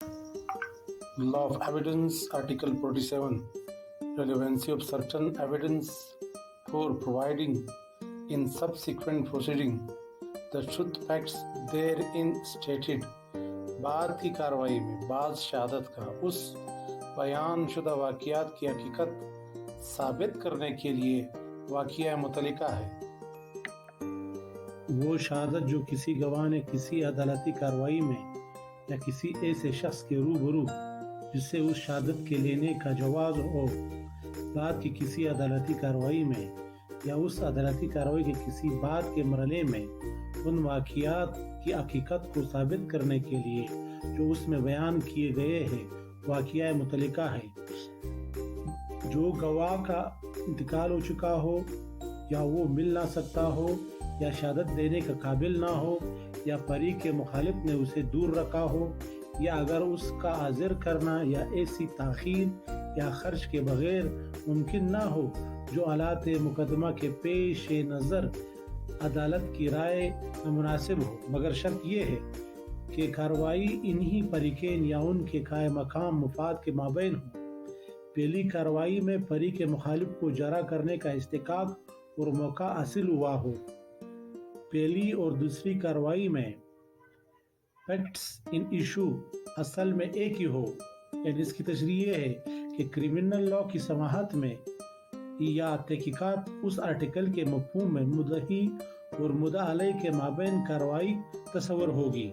Law of Evidence, Article 47, Relevancy of certain evidence for providing in subsequent proceeding the truth facts therein stated. بعد کی کاروائی میں بعض شہادت کا اس بیان شدہ واقعات کی حقیقت ثابت کرنے کے لیے واقعہ متعلقہ ہے۔ وہ شہادت جو کسی گواہ نے کسی عدالتی کاروائی میں یا کسی ایسے شخص کے روبرو جس سے اس شہادت کے لینے کا جواز ہو بعد کی کسی عدالتی کاروائی میں یا اس عدالتی کاروائی کے کسی بعد کے مرحلے میں ان واقعات کی حقیقت کو ثابت کرنے کے لیے جو اس میں بیان کیے گئے ہیں واقعہ متعلقہ ہے۔ جو گواہ کا انتقال ہو چکا ہو یا وہ مل نہ سکتا ہو یا شہادت دینے کا قابل نہ ہو یا پری کے مخالف نے اسے دور رکھا ہو یا اگر اس کا حاضر کرنا یا ایسی تاخیر یا خرچ کے بغیر ممکن نہ ہو جو حالات مقدمہ کے پیش نظر عدالت کی رائے نامناسب ہو، مگر شرط یہ ہے کہ کارروائی انہی فریقین یا ان کے قائم مقام مفاد کے مابین ہو۔ پہلی کارروائی میں فریق کے مخالف کو جرا کرنے کا استحقاق اور موقع حاصل ہوا ہو۔ پہلی اور دوسری کارروائی میں فیکٹس ان ایشو اصل میں ایک ہی ہو، یعنی اس کی تشریح یہ ہے کہ کرمنل لاء کی سماحت میں یا تحقیقات اس آرٹیکل کے مفہوم میں مدعی اور مدعا علیہ کے مابین کارروائی تصور ہوگی۔